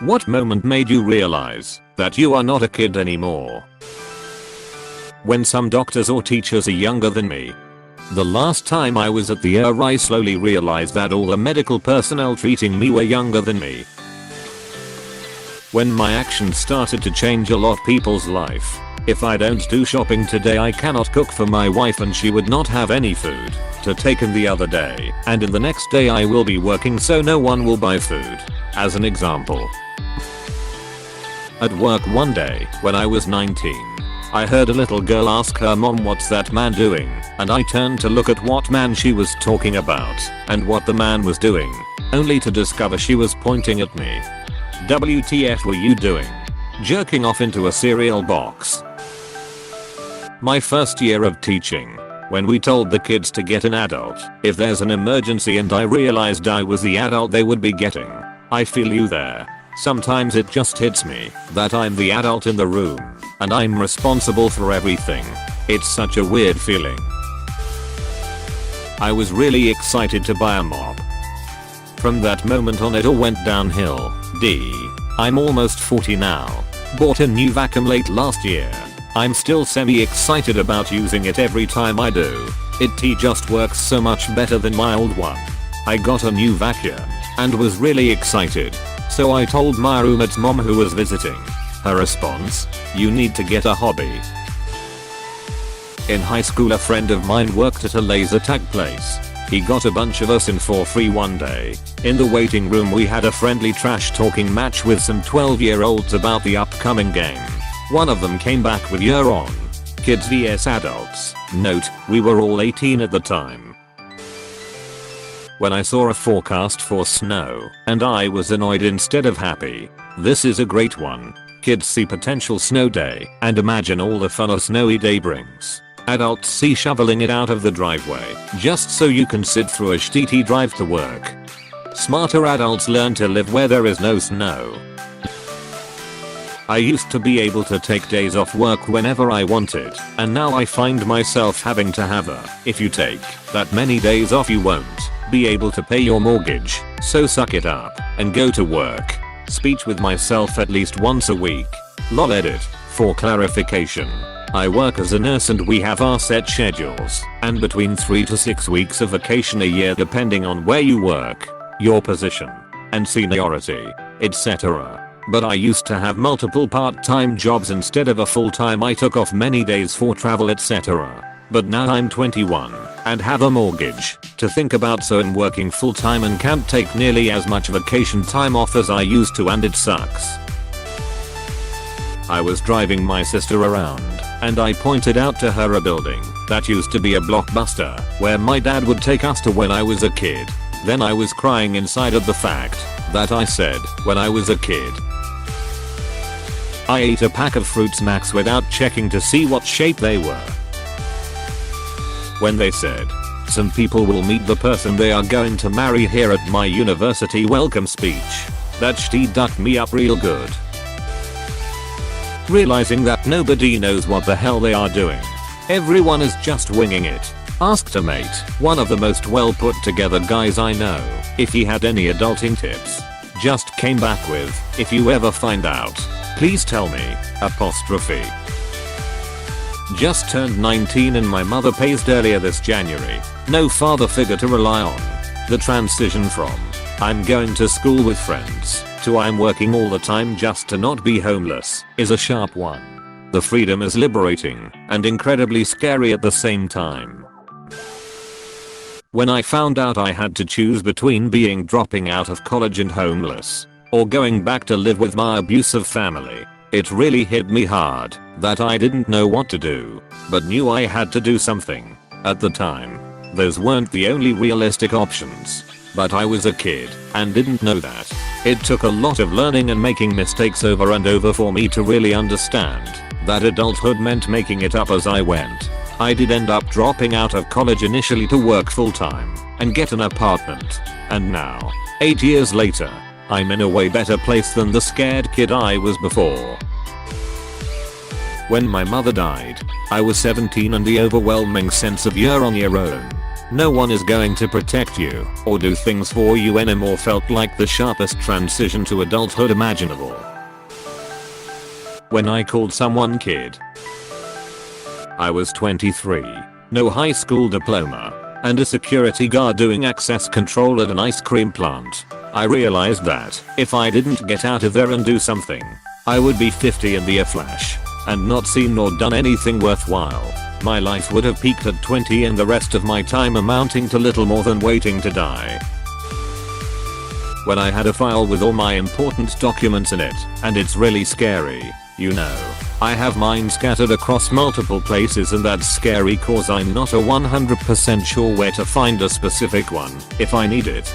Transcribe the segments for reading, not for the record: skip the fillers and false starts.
What moment made you realize that you are not a kid anymore? When some doctors or teachers are younger than me. The last time I was at the ER, I slowly realized that all the medical personnel treating me were younger than me. When my actions started to change a lot of people's life. If I don't do shopping today, I cannot cook for my wife and she would not have any food to take in the other day, and in the next day I will be working so no one will buy food. As an example. At work one day, when I was 19, I heard a little girl ask her mom, "What's that man doing?" And I turned to look at what man she was talking about and what the man was doing, only to discover she was pointing at me. WTF were you doing? Jerking off into a cereal box. My first year of teaching, when we told the kids to get an adult if there's an emergency, and I realized I was the adult they would be getting. I feel you there. Sometimes it just hits me that I'm the adult in the room and I'm responsible for everything. It's such a weird feeling. I was really excited to buy a mop. From that moment on it all went downhill. I'm almost 40 now. Bought a new vacuum late last year. I'm still semi-excited about using it every time I do. It just works so much better than my old one. I got a new vacuum and was really excited. So I told my roommate's mom who was visiting. Her response? You need to get a hobby. In high school, a friend of mine worked at a laser tag place. He got a bunch of us in for free one day. In the waiting room we had a friendly trash talking match with some 12-year-olds about the upcoming game. One of them came back with "You're on. Kids vs adults." Note, we were all 18 at the time. When I saw a forecast for snow, and I was annoyed instead of happy. This is a great one. Kids see potential snow day and imagine all the fun a snowy day brings. Adults see shoveling it out of the driveway just so you can sit through a shitty drive to work. Smarter adults learn to live where there is no snow. I used to be able to take days off work whenever I wanted, and now I find myself having to have if you take that many days off you won't be able to pay your mortgage, so suck it up and go to work. Speech with myself at least once a week. Lol. Edit. For clarification, I work as a nurse and we have our set schedules and between 3 to 6 weeks of vacation a year depending on where you work, your position, and seniority, etc. But I used to have multiple part-time jobs instead of a full-time. I took off many days for travel, etc. But now I'm 21 and have a mortgage to think about, so I'm working full-time and can't take nearly as much vacation time off as I used to, and it sucks. I was driving my sister around and I pointed out to her a building that used to be a Blockbuster where my dad would take us to when I was a kid. Then I was crying inside at the fact that I said when I was a kid. I ate a pack of fruit snacks without checking to see what shape they were. When they said, "Some people will meet the person they are going to marry here at my university welcome speech," that shit ducked me up real good. Realizing that nobody knows what the hell they are doing. Everyone is just winging it. Asked a mate, one of the most well put together guys I know, if he had any adulting tips. Just came back with, "If you ever find out, please tell me." Just turned 19 and my mother passed earlier this January. No father figure to rely on. The transition from "I'm going to school with friends" to "I'm working all the time just to not be homeless" is a sharp one. The freedom is liberating and incredibly scary at the same time. When I found out I had to choose between dropping out of college and homeless, or going back to live with my abusive family, it really hit me hard that I didn't know what to do, but knew I had to do something. At the time, those weren't the only realistic options, but I was a kid and didn't know that. It took a lot of learning and making mistakes over and over for me to really understand that adulthood meant making it up as I went. I did end up dropping out of college initially to work full time and get an apartment, and now, 8 years later, I'm in a way better place than the scared kid I was before. When my mother died, I was 17 and the overwhelming sense of "you're on your own" No one is going to protect you or do things for you anymore felt like the sharpest transition to adulthood imaginable. When I called someone kid. I was 23, no high school diploma, and a security guard doing access control at an ice cream plant. I realized that if I didn't get out of there and do something, I would be 50 in the flash and not seen nor done anything worthwhile. My life would have peaked at 20 and the rest of my time amounting to little more than waiting to die. When I had a file with all my important documents in it, and it's really scary, you know. I have mine scattered across multiple places and that's scary cause I'm not a 100% sure where to find a specific one if I need it.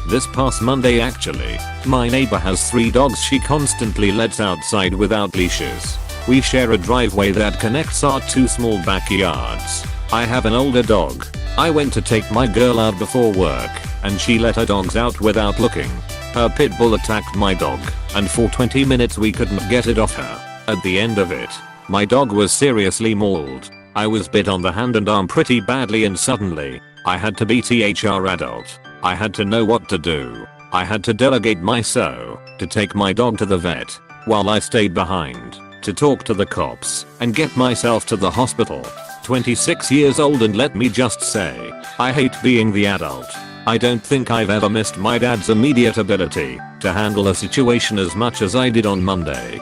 This past Monday actually, my neighbor has 3 dogs she constantly lets outside without leashes. We share a driveway that connects our 2 small backyards. I have an older dog. I went to take my girl out before work and she let her dogs out without looking. Her pit bull attacked my dog and for 20 minutes we couldn't get it off her. At the end of it, my dog was seriously mauled. I was bit on the hand and arm pretty badly and suddenly, I had to be THR adult. I had to know what to do. I had to delegate my to take my dog to the vet while I stayed behind to talk to the cops and get myself to the hospital. 26 years old and let me just say, I hate being the adult. I don't think I've ever missed my dad's immediate ability to handle a situation as much as I did on Monday.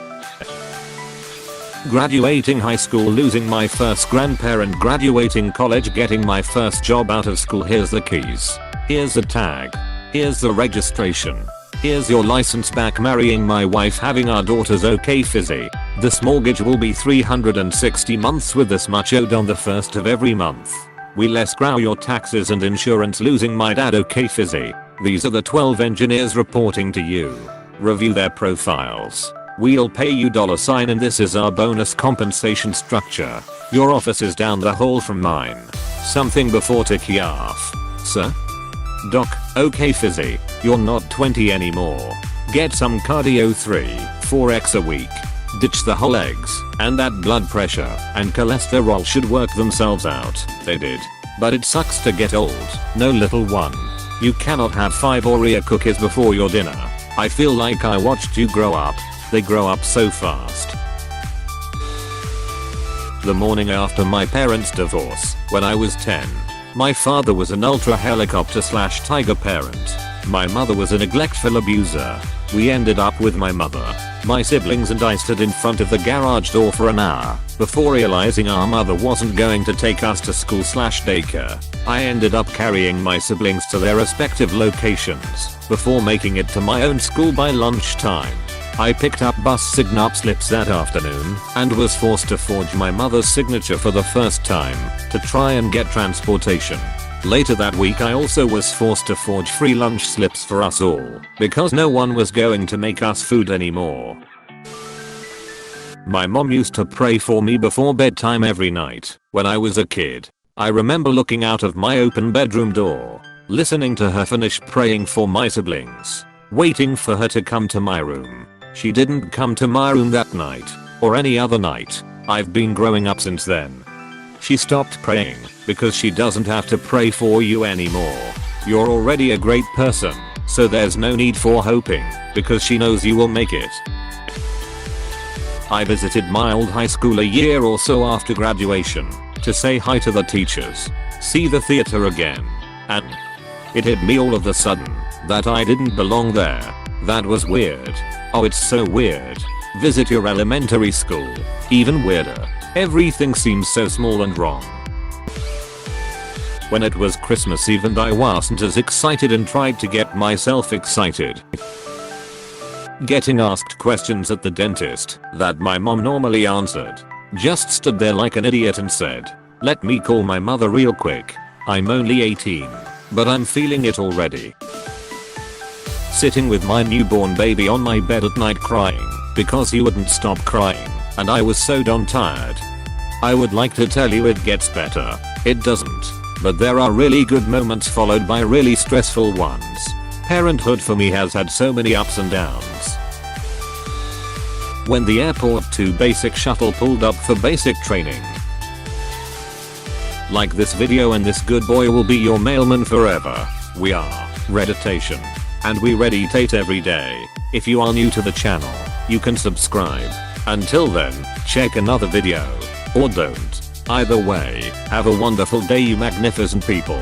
Graduating high school, losing my first grandparent, graduating college, getting my first job out of school. Here's the keys. Here's the tag. Here's the registration. Here's your license back, marrying my wife, having our daughters. Okay Fizzy, this mortgage will be 360 months with this much owed on the first of every month. We'll escrow your taxes and insurance, losing my dad. Okay Fizzy, these are the 12 engineers reporting to you. Review their profiles. We'll pay you $, and this is our bonus compensation structure. Your office is down the hall from mine. Something before ticky off. Sir? Doc, okay Fizzy, you're not 20 anymore. Get some cardio 3-4x a week. Ditch the whole eggs, and that blood pressure and cholesterol should work themselves out. They did. But it sucks to get old. No little one. You cannot have 5 Oreo cookies before your dinner. I feel like I watched you grow up. They grow up so fast. The morning after my parents' divorce, when I was 10, my father was an ultra helicopter / tiger parent. My mother was a neglectful abuser. We ended up with my mother. My siblings and I stood in front of the garage door for an hour before realizing our mother wasn't going to take us to school / daycare. I ended up carrying my siblings to their respective locations before making it to my own school by lunchtime. I picked up bus sign-up slips that afternoon and was forced to forge my mother's signature for the first time to try and get transportation. Later that week I also was forced to forge free lunch slips for us all because no one was going to make us food anymore. My mom used to pray for me before bedtime every night when I was a kid. I remember looking out of my open bedroom door, listening to her finish praying for my siblings, waiting for her to come to my room. She didn't come to my room that night or any other night. I've been growing up since then. She stopped praying because she doesn't have to pray for you anymore. You're already a great person, so there's no need for hoping because she knows you will make it. I visited my old high school a year or so after graduation to say hi to the teachers, see the theater again, and it hit me all of a sudden that I didn't belong there. That was weird. Oh, it's so weird. Visit your elementary school. Even weirder. Everything seems so small and wrong. When it was Christmas Eve and I wasn't as excited and tried to get myself excited. Getting asked questions at the dentist that my mom normally answered. Just stood there like an idiot and said, "Let me call my mother real quick. I'm only 18, but I'm feeling it already." Sitting with my newborn baby on my bed at night crying because he wouldn't stop crying and I was so darn tired. I would like to tell you it gets better. It doesn't. But there are really good moments followed by really stressful ones. Parenthood for me has had so many ups and downs. When the airport 2 basic shuttle pulled up for basic training. Like this video and this good boy will be your mailman forever. We are Redditation. And we Redditate every day. If you are new to the channel, you can subscribe. Until then, check another video. Or don't. Either way, have a wonderful day you magnificent people.